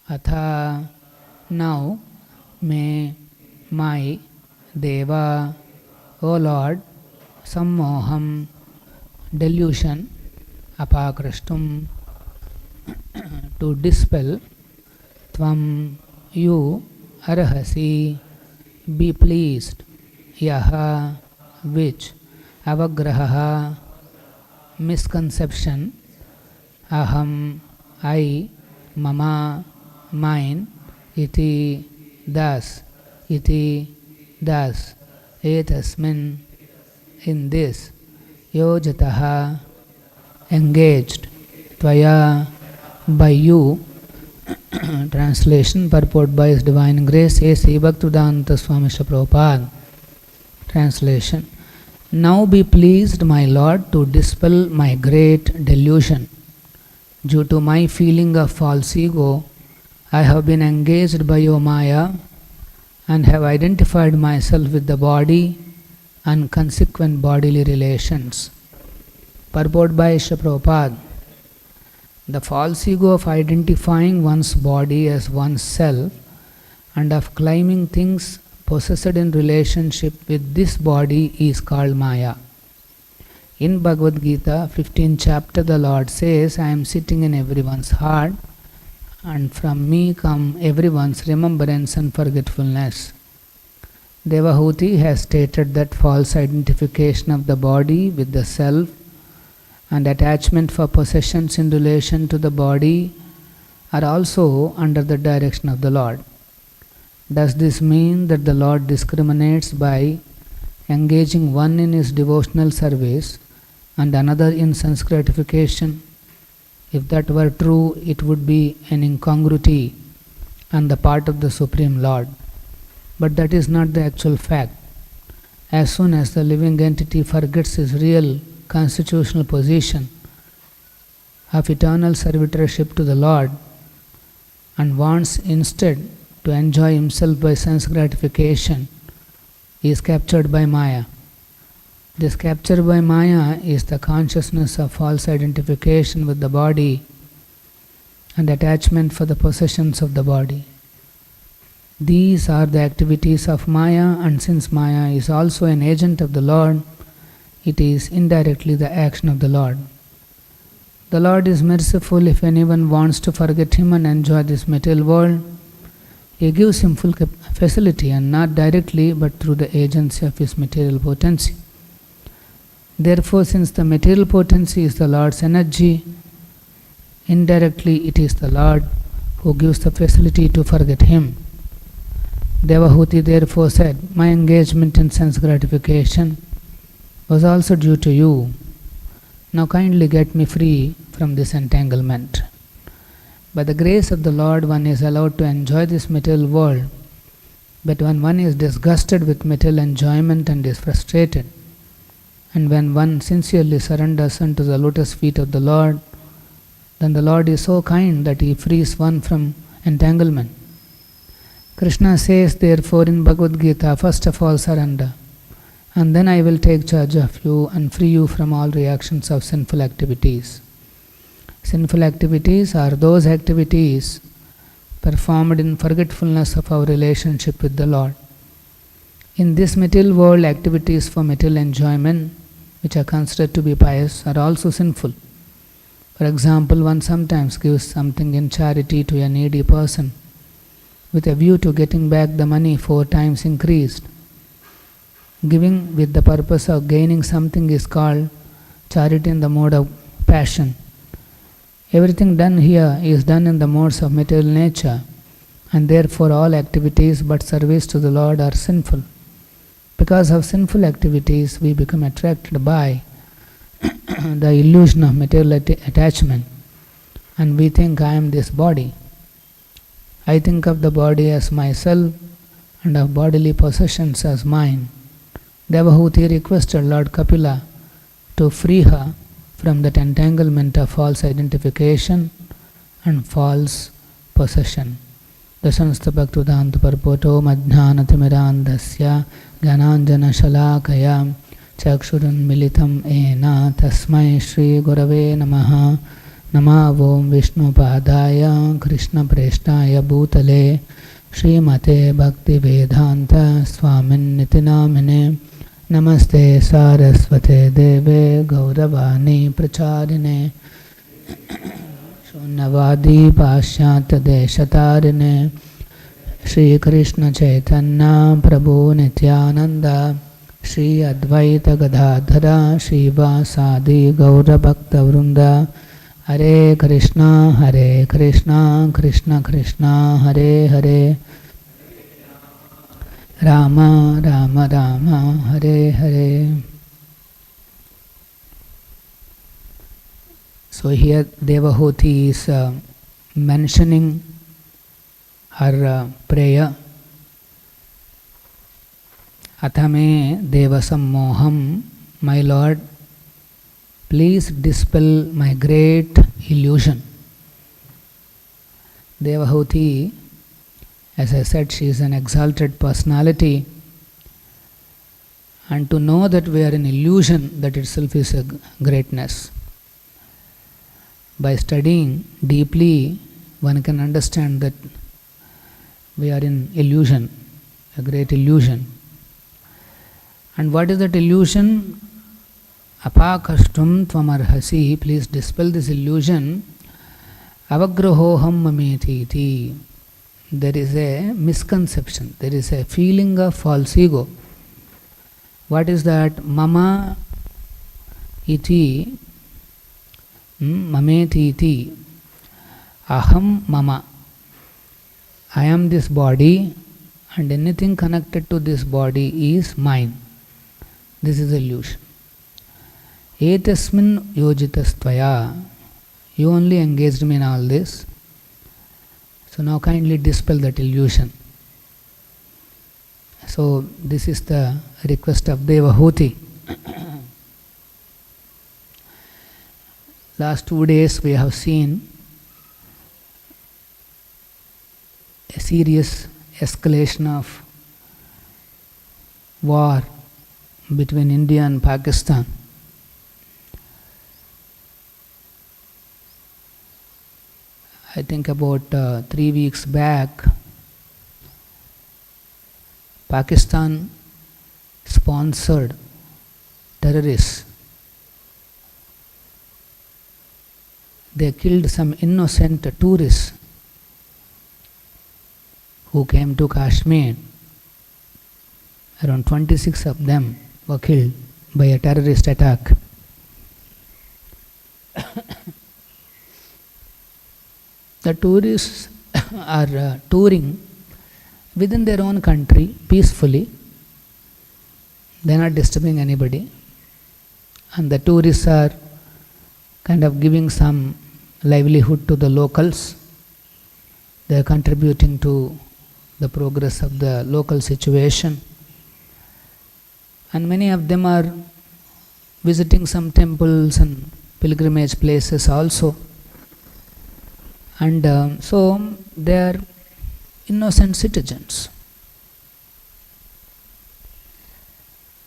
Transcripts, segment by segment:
Atha, now may my Deva, O Lord, sammoham, delusion, apakrishtum, to dispel, tvam, you, arhasi, be pleased, yaha, which, avagraha, misconception, aham, I, mama, mine, iti, thus, etasmin, in this, yojataha, engaged, tvaya, by you. Translation, purport by His Divine Grace, A.C. Bhaktivedanta Swamy Prabhupada. Translation, now be pleased, my Lord, to dispel my great delusion. Due to my feeling of false ego, I have been engaged by your māyā and have identified myself with the body and consequent bodily relations. Purport by Srila Prabhupada. The false ego of identifying one's body as one's self and of claiming things possessed in relationship with this body is called māyā. In Bhagavad Gita, 15th chapter, the Lord says, I am sitting in everyone's heart, and from me come everyone's remembrance and forgetfulness. Devahuti has stated that false identification of the body with the self and attachment for possessions in relation to the body are also under the direction of the Lord. Does this mean that the Lord discriminates by engaging one in His devotional service and another in sense gratification? If that were true, it would be an incongruity on the part of the Supreme Lord. But that is not the actual fact. As soon as the living entity forgets his real constitutional position of eternal servitorship to the Lord and wants instead to enjoy himself by sense gratification, he is captured by māyā. This capture by māyā is the consciousness of false identification with the body and attachment for the possessions of the body. These are the activities of māyā, and since māyā is also an agent of the Lord, it is indirectly the action of the Lord. The Lord is merciful. If anyone wants to forget Him and enjoy this material world, He gives him full facility, and not directly but through the agency of His material potency. Therefore, since the material potency is the Lord's energy, indirectly it is the Lord who gives the facility to forget Him. Devahuti therefore said, my engagement in sense gratification was also due to you. Now kindly get me free from this entanglement. By the grace of the Lord, one is allowed to enjoy this material world, but when one is disgusted with material enjoyment and is frustrated, and when one sincerely surrenders unto the lotus feet of the Lord, then the Lord is so kind that He frees one from entanglement. Krishna says therefore in Bhagavad Gita, first of all surrender, and then I will take charge of you and free you from all reactions of sinful activities. Sinful activities are those activities performed in forgetfulness of our relationship with the Lord. In this material world, activities for material enjoyment, which are considered to be pious, are also sinful. For example, one sometimes gives something in charity to a needy person with a view to getting back the money 4 times increased. Giving with the purpose of gaining something is called charity in the mode of passion. Everything done here is done in the modes of material nature, and therefore all activities but service to the Lord are sinful. Because of sinful activities, we become attracted by the illusion of material attachment, and we think I am this body. I think of the body as myself and of bodily possessions as mine. Devahuti requested Lord Kapila to free her from that entanglement of false identification and false possession. Dasanastha Bhaktivedanta Purporto Madhyanatimirandasya Gyananjana Shalakaya Chakshurun Militam Ena Tasmai Shri Gurave Namaha Nama Om Vishnu Padaya Krishna Preshtaya Bhutale Śrīmate Bhaktivedanta Swamin Nitinamine Namaste Saraswate Deve Gauravani Pracharine Shunyavadi Pashyata Deshatarine Shri Krishna Chaitanya Prabhu Nityananda Shri Advaita Gadadhara Shiva Sadi Gaura Bhakta Vrunda Hare Krishna Krishna Krishna Hare Hare Rama Rama Rama Hare Hare. So here Devahuti is mentioning her prayer. Athame Devasammoham, my Lord, please dispel my great illusion. Devahuti, as I said, she is an exalted personality, and to know that we are in illusion, that itself is a greatness. By studying deeply, one can understand that we are in illusion, a great illusion. And what is that illusion? Apakashtum tvamarhasi, please dispel this illusion. Avagrahoham mametiti. There is a misconception, there is a feeling of false ego. What is that? Mama iti, mameti iti, aham mama. I am this body, and anything connected to this body is mine. This is illusion. Etasmin yojitastvaya. You only engaged me in all this. So now kindly dispel that illusion. So this is the request of Devahuti. Last 2 days we have seen a serious escalation of war between India and Pakistan. I think about 3 weeks back, Pakistan sponsored terrorists. They killed some innocent tourists who came to Kashmir. Around 26 of them were killed by a terrorist attack. The tourists are touring within their own country peacefully. They are not disturbing anybody. And the tourists are kind of giving some livelihood to the locals. They are contributing to the progress of the local situation. And many of them are visiting some temples and pilgrimage places also. And so they are innocent citizens.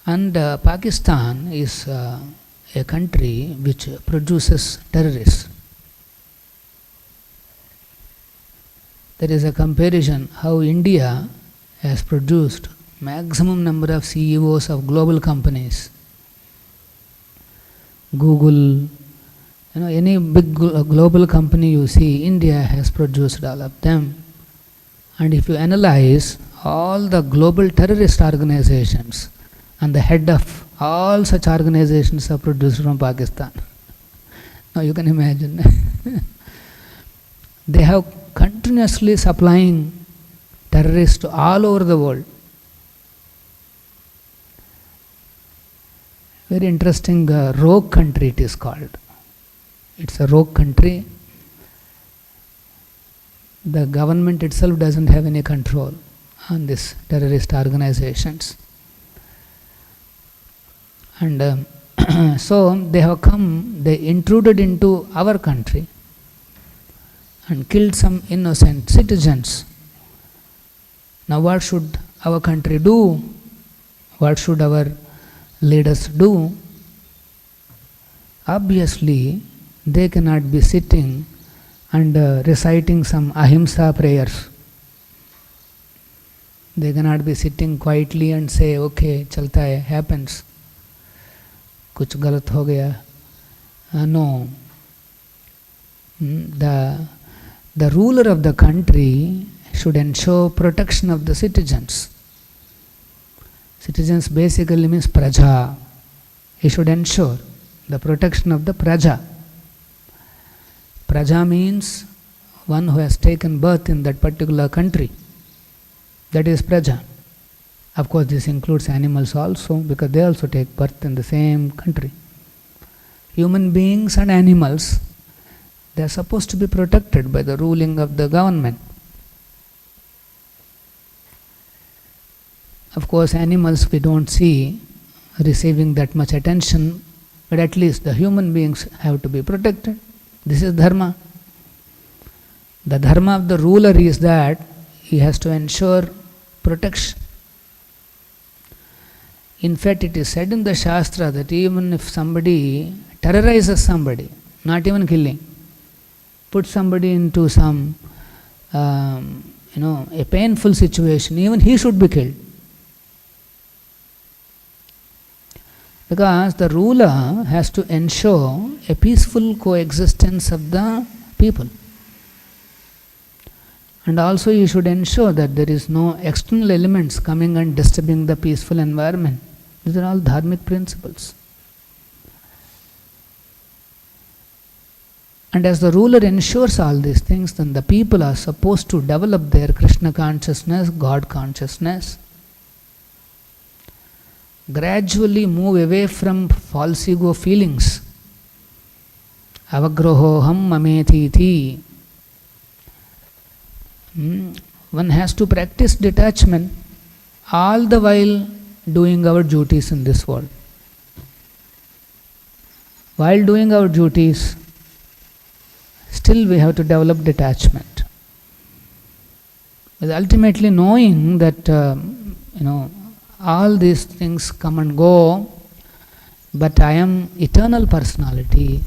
And Pakistan is a country which produces terrorists. There is a comparison how India has produced maximum number of CEOs of global companies. Google, any big global company you see, India has produced all of them. And if you analyze all the global terrorist organizations, and the head of all such organizations are produced from Pakistan. Now you can imagine. They have continuously supplying terrorists to all over the world. Very interesting rogue country it is called. It's a rogue country. The government itself doesn't have any control on these terrorist organizations. And so they have come, they intruded into our country and killed some innocent citizens. Now what should our country do? What should our leaders do? Obviously, they cannot be sitting and reciting some ahimsa prayers. They cannot be sitting quietly and say, okay, chalta hai, happens. Kuch galat ho gaya. No. The ruler of the country should ensure protection of the citizens. Citizens basically means praja. He should ensure the protection of the praja. Praja means one who has taken birth in that particular country. That is praja. Of course, this includes animals also, because they also take birth in the same country. Human beings and animals, they are supposed to be protected by the ruling of the government. Of course, animals we don't see receiving that much attention, but at least the human beings have to be protected. This is dharma. The dharma of the ruler is that he has to ensure protection. In fact, it is said in the Shastra that even if somebody terrorizes somebody, not even killing, put somebody into some a painful situation, even he should be killed. Because the ruler has to ensure a peaceful coexistence of the people. And also he should ensure that there is no external elements coming and disturbing the peaceful environment. These are all dharmic principles. And as the ruler ensures all these things, then the people are supposed to develop their Krishna consciousness, God consciousness, gradually move away from false ego feelings. Avagrohoham mameti. One has to practice detachment all the while doing our duties in this world. While doing our duties, still we have to develop detachment. But ultimately knowing that all these things come and go, but I am eternal personality,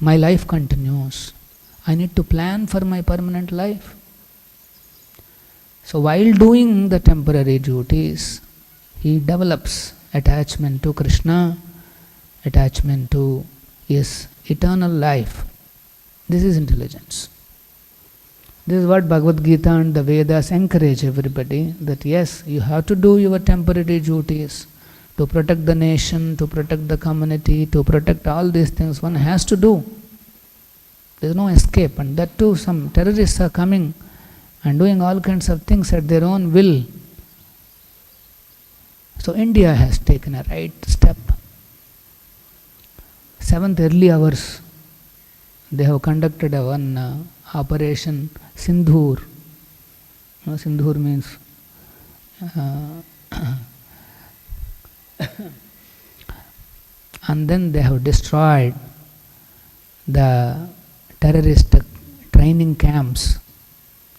my life continues. I need to plan for my permanent life. So while doing the temporary duties, he develops attachment to Krishna, attachment to his eternal life. This is intelligence. This is what Bhagavad Gita and the Vedas encourage everybody, that yes, you have to do your temporary duties to protect the nation, to protect the community, to protect all these things one has to do. There is no escape, and that too some terrorists are coming and doing all kinds of things at their own will. So India has taken a right step. 7th early hours, they have conducted one operation Sindhur. Sindhur means and then they have destroyed the terrorist training camps,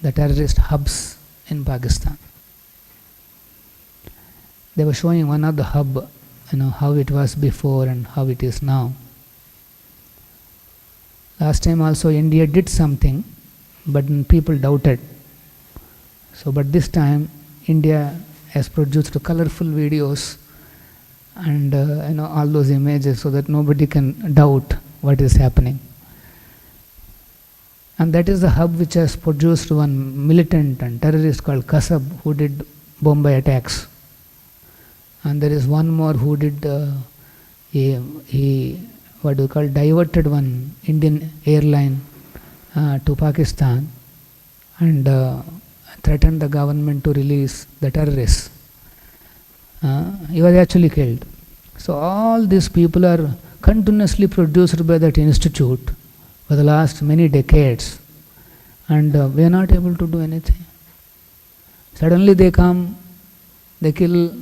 the terrorist hubs in Pakistan. They were showing one of the hub, how it was before and how it is now. Last time also India did something, but people doubted. So, but this time India has produced colorful videos and all those images so that nobody can doubt what is happening. And that is the hub which has produced one militant and terrorist called Kasab, who did Bombay attacks. And there is one more who did diverted one Indian airline to Pakistan and threatened the government to release the terrorists. He was actually killed. So all these people are continuously produced by that institute for the last many decades, and we are not able to do anything. Suddenly they come, they kill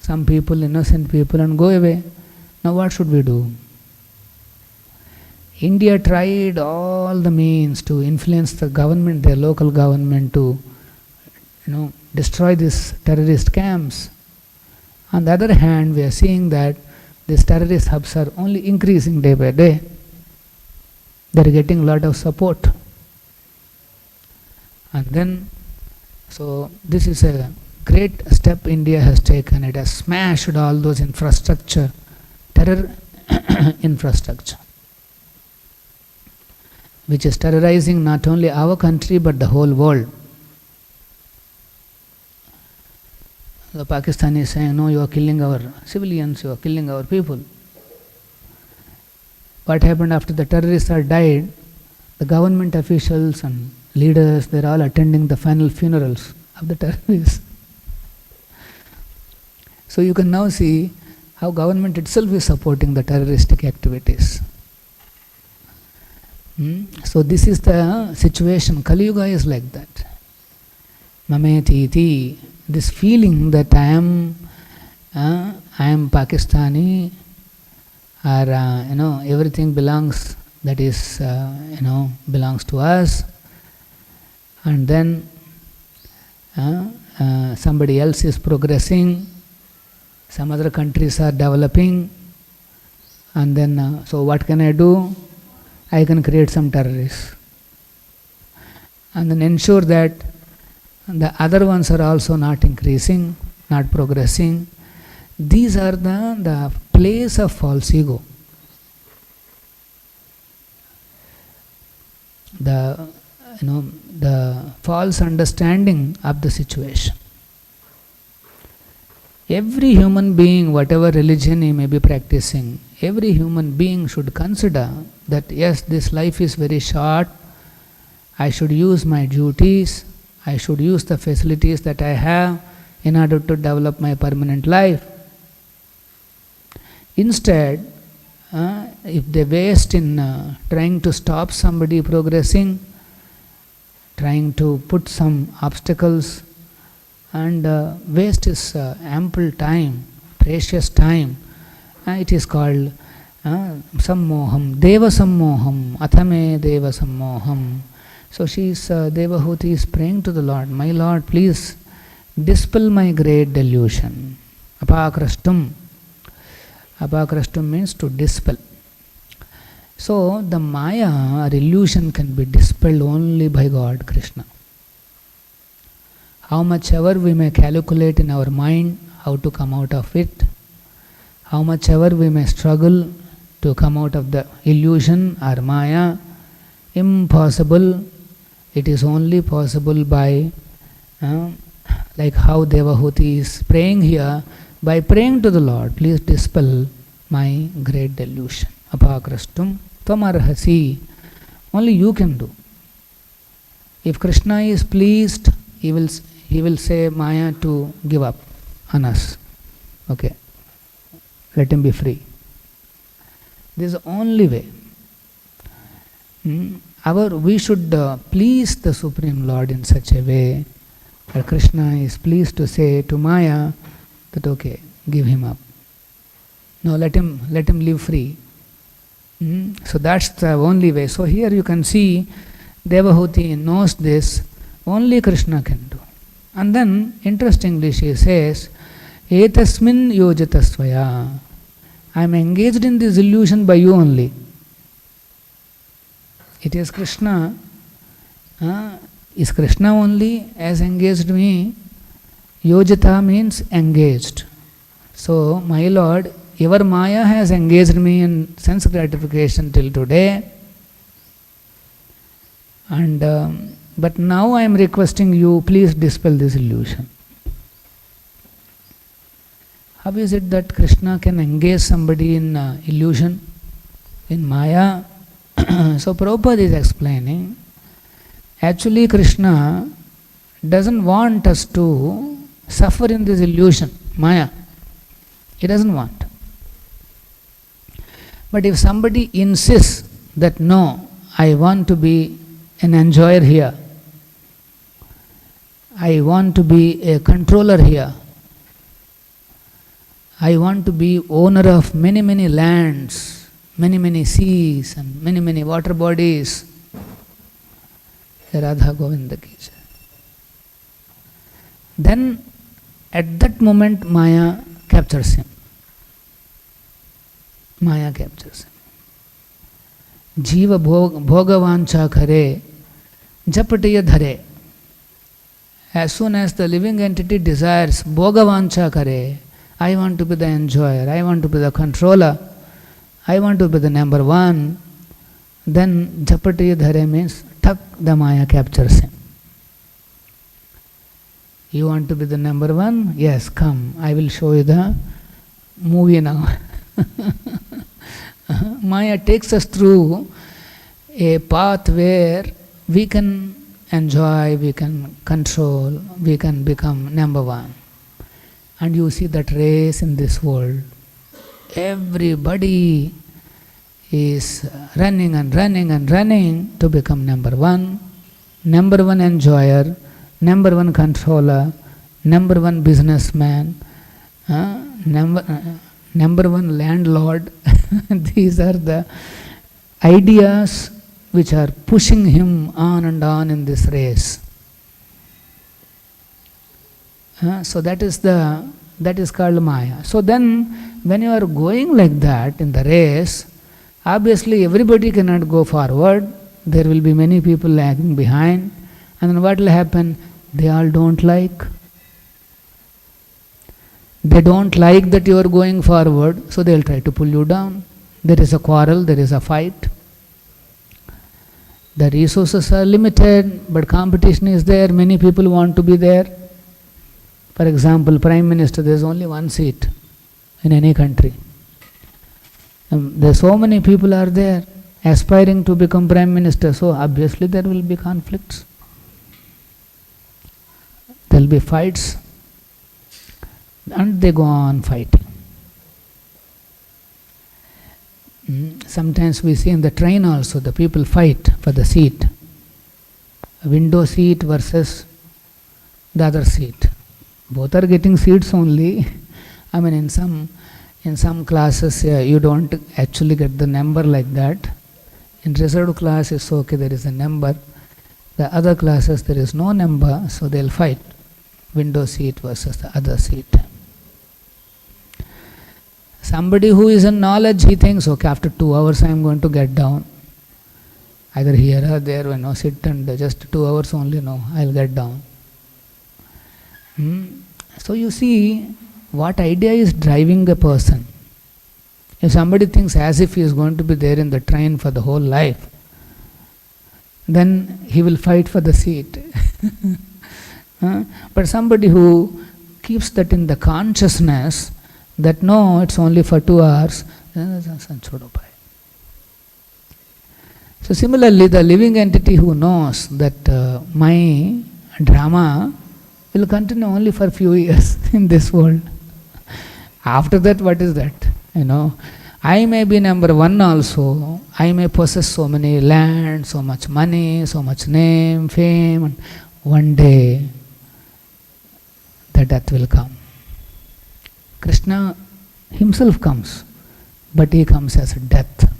some people, innocent people, and go away. Now what should we do? India tried all the means to influence the government, their local government, to destroy these terrorist camps. On the other hand, we are seeing that these terrorist hubs are only increasing day by day. They're getting a lot of support. And then, so this is a great step India has taken. It has smashed all those infrastructure, terror infrastructure, which is terrorizing not only our country but the whole world. The Pakistani is saying, no, you are killing our civilians, you are killing our people. What happened after the terrorists are died? The government officials and leaders, they're all attending the final funerals of the terrorists. So you can now see how government itself is supporting the terroristic activities. So this is the situation. Kali Yuga is like that. Mameti iti. This feeling that I am Pakistani, or everything belongs, that is belongs to us, and then somebody else is progressing, some other countries are developing, and then so what can I do? I can create some terrorists and then ensure that the other ones are also not increasing, not progressing. These are the place of false ego. The false understanding of the situation. Every human being, whatever religion he may be practicing, every human being should consider that yes, this life is very short, I should use my duties, I should use the facilities that I have in order to develop my permanent life. Instead, if they waste in trying to stop somebody progressing, trying to put some obstacles, and waste his ample time, precious time, it is called sammoham, deva sammoham, athame deva sammoham. So Devahuti is praying to the Lord, my Lord, please dispel my great delusion. Apakrashtum. Apakrashtum means to dispel. So the māyā or illusion can be dispelled only by God, Krishna. How much ever we may calculate in our mind how to come out of it, how much ever we may struggle to come out of the illusion or māyā, impossible. It is only possible by, like how Devahuti is praying here, by praying to the Lord, please dispel my great delusion. Apakrashtum tvamarhasi. Only you can do. If Krishna is pleased, he will say māyā to give up on us. Okay, let him be free. This is the only way. We should please the Supreme Lord in such a way that Krishna is pleased to say to māyā that okay, give him up. No, let him live free. So that's the only way. So here you can see Devahuti knows this, only Krishna can do. And then interestingly she says, Etasmin yojatasvaya. I am engaged in this illusion by you only. It is Krishna. Is Krishna only has engaged me? Yojata means engaged. So, my Lord, your māyā has engaged me in sense gratification till today. And but now I am requesting you, please dispel this illusion. How is it that Krishna can engage somebody in illusion, in māyā? So Prabhupada is explaining, actually Krishna doesn't want us to suffer in this illusion, māyā. He doesn't want. But if somebody insists that no, I want to be an enjoyer here, I want to be a controller here, I want to be owner of many, many lands, many, many seas and many, many water bodies. Radha Govinda ki jai. Then at that moment māyā captures him. Māyā captures him. Jiva bhogavancha khare, japatiya dhare. As soon as the living entity desires bhogavancha khare, I want to be the enjoyer, I want to be the controller, I want to be the number one, then japatiya dhare means thak the māyā captures him. You want to be the number one? Yes, come, I will show you the movie now. Māyā takes us through a path where we can enjoy, we can control, we can become number one. And you see that race in this world. Everybody is running and running and running to become number one enjoyer, number one controller, number one businessman, number one landlord. These are the ideas which are pushing him on and on in this race. So that is called Māyā. So then, when you are going like that in the race, obviously everybody cannot go forward. There will be many people lagging behind. And then what will happen? They all don't like. They don't like that you are going forward, so they will try to pull you down. There is a quarrel, there is a fight. The resources are limited, but competition is there. Many people want to be there. For example, Prime Minister, there is only one seat in any country. There are so many people are there aspiring to become Prime Minister, so obviously there will be conflicts. There will be fights, and they go on fighting. Sometimes we see in the train also, the people fight for the seat. A window seat versus the other seat. Both are getting seats only. I mean, in some classes you don't actually get the number like that. In reserved class it's okay, there is a number. The other classes there is no number, so they'll fight. Window seat versus the other seat. Somebody who is in knowledge, he thinks, okay, after 2 hours I am going to get down. Either here or there, sit and just 2 hours only, I'll get down. So you see, what idea is driving a person? If somebody thinks as if he is going to be there in the train for the whole life, then he will fight for the seat. But somebody who keeps that in the consciousness, that no, it's only for 2 hours, so similarly, the living entity who knows that my drama will continue only for few years in this world. After that, what is that? I may be number one also. I may possess so many land, so much money, so much name, fame. And one day, the death will come. Krishna himself comes, but he comes as death.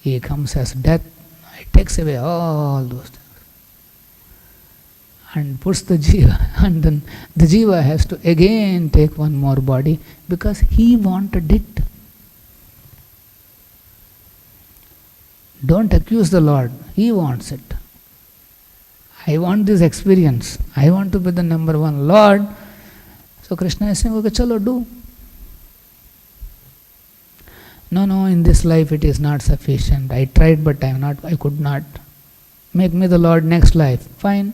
He comes as death. He takes away all those things and puts the jiva, and then the jiva has to again take one more body because he wanted it. Don't accuse the Lord, he wants it. I want this experience, I want to be the number one Lord. So Krishna is saying, okay, chalo, do. No, in this life it is not sufficient. I tried, but I could not. Make me the Lord next life. Fine.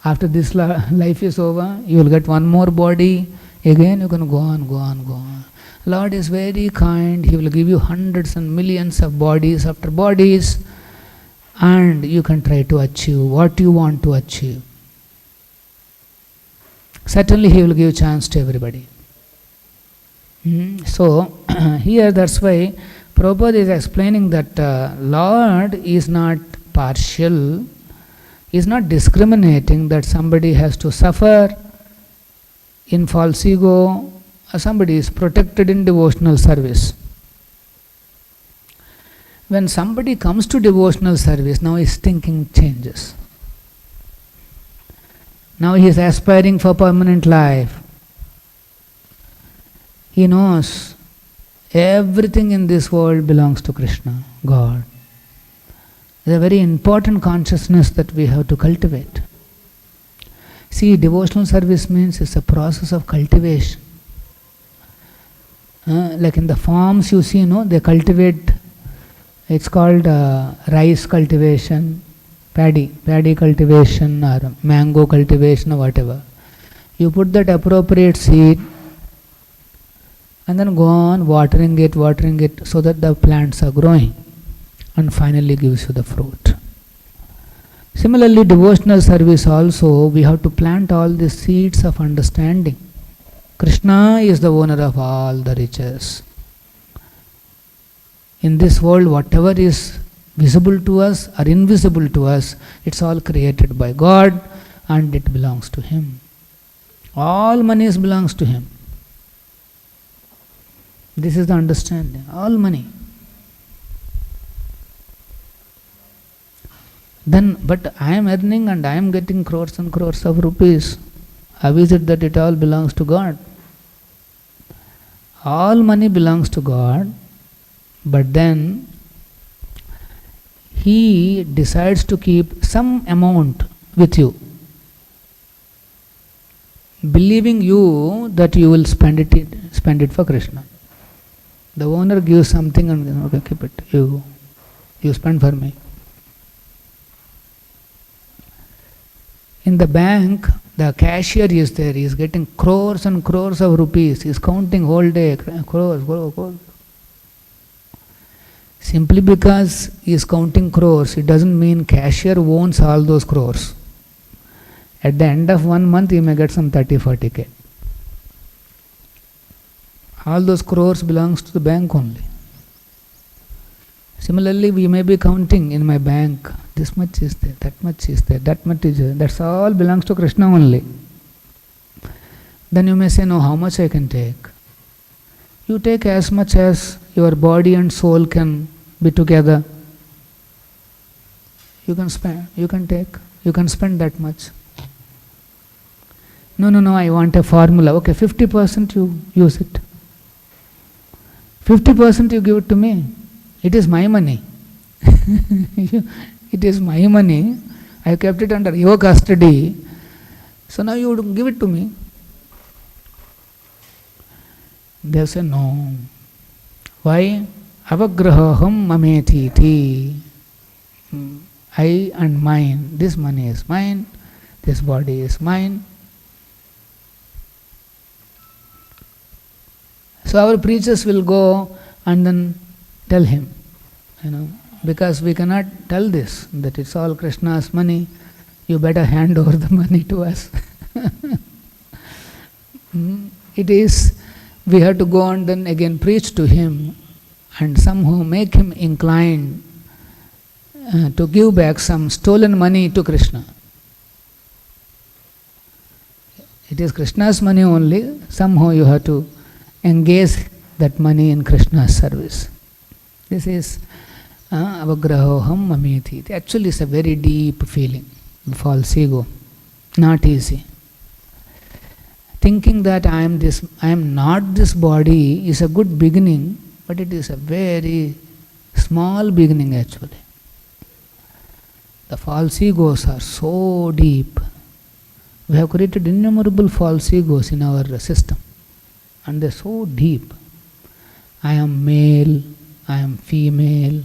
After this life is over, you will get one more body. Again you can go on. Lord is very kind. He will give you hundreds and millions of bodies after bodies, and you can try to achieve what you want to achieve. Certainly He will give chance to everybody. So here that's why Prabhupada is explaining that Lord is not partial, is not discriminating that somebody has to suffer in false ego, or somebody is protected in devotional service. When somebody comes to devotional service, now his thinking changes. Now he is aspiring for permanent life. He knows Everything in this world belongs to Krishna, God. It's a very important consciousness that we have to cultivate. See, devotional service means it's a process of cultivation. Like in the farms you see, they cultivate, it's called rice cultivation, paddy cultivation, or mango cultivation, or whatever. You put that appropriate seed and then go on watering it so that the plants are growing and finally gives you the fruit. Similarly, devotional service also, we have to plant all the seeds of understanding. Krishna is the owner of all the riches. In this world, whatever is visible to us or invisible to us, it's all created by God and it belongs to Him. All money belongs to Him. This is the understanding. All money. Then, but I am earning and I am getting crores and crores of rupees. How is it that it all belongs to God? All money belongs to God, but then He decides to keep some amount with you, believing you that you will spend it for Krishna. The owner gives something and okay, keep it. You spend for me. In the bank, the cashier is there. He is getting crores and crores of rupees. He is counting whole day. Crores. Simply because he is counting crores, it doesn't mean cashier owns all those crores. At the end of 1 month, he may get some 30-40K. All those crores belongs to the bank only. Similarly, we may be counting in my bank, this much is there, that much is there, that much is there. That's all belongs to Krishna only. Then you may say, no, how much I can take? You take as much as your body and soul can be together. You can spend, you can spend that much. No, I want a formula. Okay, 50% you use it. 50% you give it to me. It is my money. It is my money. I have kept it under your custody. So now you give it to me. They say, no. Why? Avagraham mametiti. I and mine. This money is mine. This body is mine. So our preachers will go and then tell him, because we cannot tell this, that it's all Krishna's money, you better hand over the money to us. It is, we have to go and then again preach to him and somehow make him inclined to give back some stolen money to Krishna. It is Krishna's money only, somehow you have to engage that money in Krishna's service. This is avagrahoham mameti. Actually, it's a very deep feeling, false ego, not easy. Thinking that I am not this body is a good beginning, but it is a very small beginning actually. The false egos are so deep. We have created innumerable false egos in our system, and they are so deep. I am male, I am female,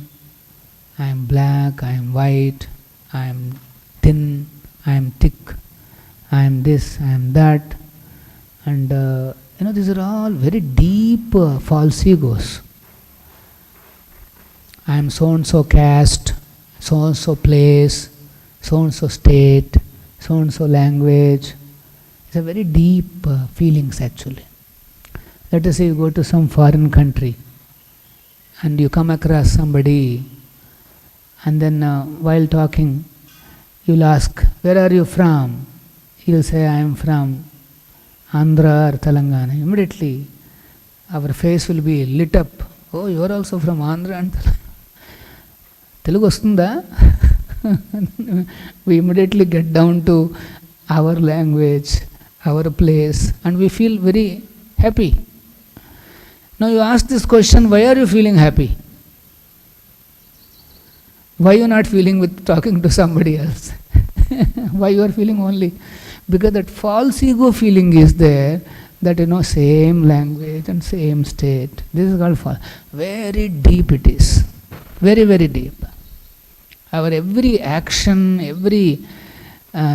I am black, I am white, I am thin, I am thick, I am this, I am that. And these are all very deep false egos. I am so-and-so caste, so-and-so place, so-and-so state, so-and-so language. It's a very deep feelings actually. Let us say you go to some foreign country and you come across somebody and then while talking you'll ask, where are you from? He'll say, I am from Andhra or Telangana. Immediately our face will be lit up. Oh, you are also from Andhra and Telugu vastunda? We immediately get down to our language, our place, and we feel very happy. Now you ask this question, why are you feeling happy? Why you are not feeling with talking to somebody else? Why you are feeling only? Because that false ego feeling is there, that same language and same state. This is called false. Very deep it is. Very, very deep. Our every action, every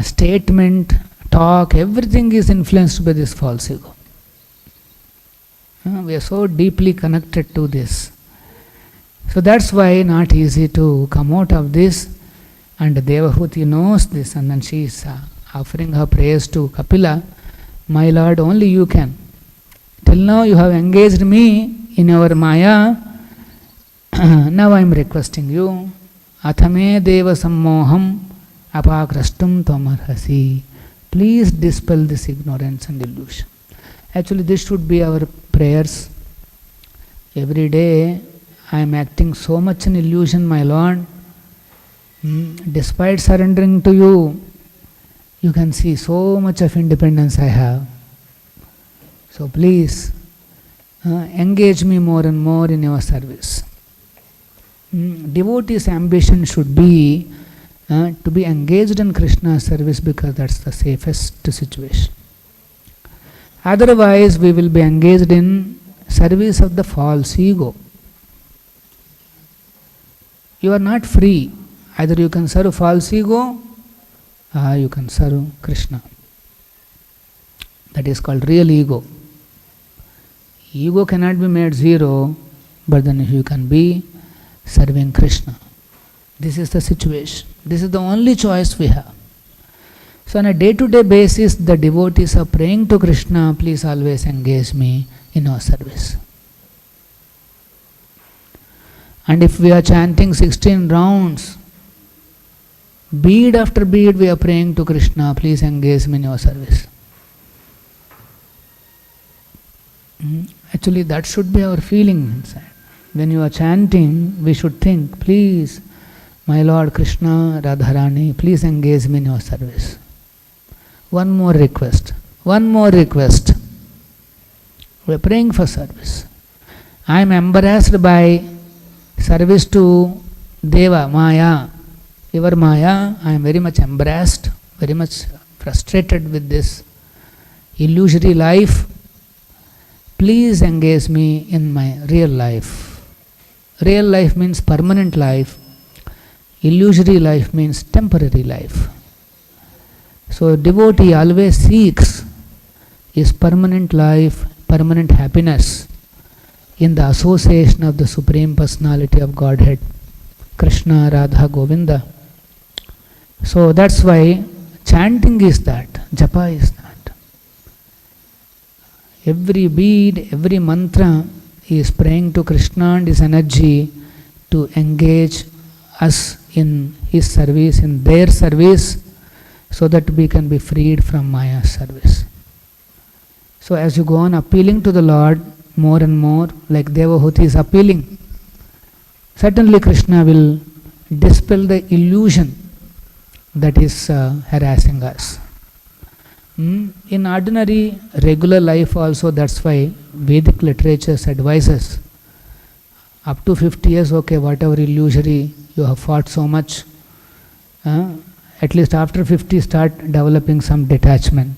statement, talk, everything is influenced by this false ego. We are so deeply connected to this. So that's why not easy to come out of this. And Devahuti knows this, and then she is offering her prayers to Kapila. My Lord, only you can. Till now you have engaged me in your māyā. Now I am requesting you. Athame deva sammoham apakrashtum tvamarhasi. Please dispel this ignorance and delusion. Actually, this should be our prayers. Every day I am acting so much in illusion, my Lord. Despite surrendering to you, you can see so much of independence I have. So please engage me more and more in your service. Devotee's ambition should be to be engaged in Krishna's service, because that's the safest situation. Otherwise, we will be engaged in service of the false ego. You are not free. Either you can serve false ego, or you can serve Krishna. That is called real ego. Ego cannot be made zero, but then you can be serving Krishna. This is the situation. This is the only choice we have. So on a day-to-day basis, the devotees are praying to Krishna, please always engage me in our service. And if we are chanting 16 rounds, bead after bead we are praying to Krishna, please engage me in your service. Actually, that should be our feeling inside. When you are chanting, we should think, please, my Lord Krishna, Radharani, please engage me in your service. One more request. One more request. We are praying for service. I am embarrassed by service to Deva, māyā. Your māyā, I am very much embarrassed, very much frustrated with this illusory life. Please engage me in my real life. Real life means permanent life. Illusory life means temporary life. So devotee always seeks his permanent life, permanent happiness in the association of the Supreme Personality of Godhead, Krishna, Radha, Govinda. So that's why chanting is that, japa is that. Every bead, every mantra is praying to Krishna and his energy to engage us in his service, in their service, so that we can be freed from Maya's service. So as you go on appealing to the Lord more and more, like Devahuti is appealing, certainly Krishna will dispel the illusion that is harassing us. In ordinary, regular life also, that's why Vedic literature advises up to 50 years, okay, whatever illusory you have fought so much, at least after 50 start developing some detachment.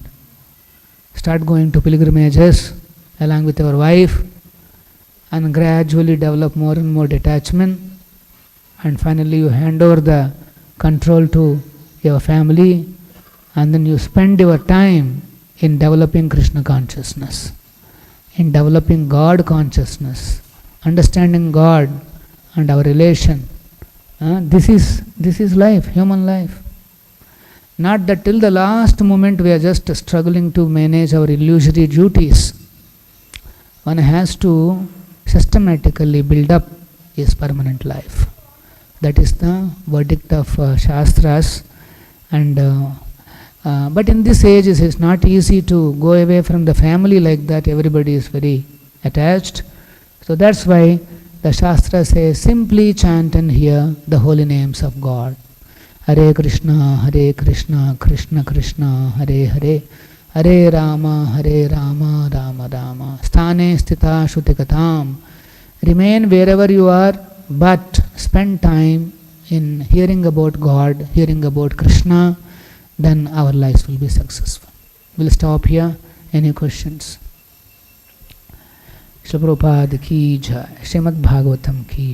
Start going to pilgrimages along with your wife, and gradually develop more and more detachment, and finally you hand over the control to your family, and then you spend your time in developing Krishna consciousness, in developing God consciousness, understanding God and our relation. This is life, human life. Not that till the last moment we are just struggling to manage our illusory duties. One has to systematically build up his permanent life. That is the verdict of Shastras. And but in this age it is not easy to go away from the family like that. Everybody is very attached. So that's why the Shastra says, simply chant and hear the holy names of God. Hare Krishna, Krishna Krishna, Hare Hare, Hare Rama, Rama Rama. Sthane sthita shrutikataam. Remain wherever you are, but spend time in hearing about God, hearing about Krishna, then our lives will be successful. We'll stop here. Any questions? Śrīla Prabhupada ki jai. Śrīmad-Bhāgavatam ki jai.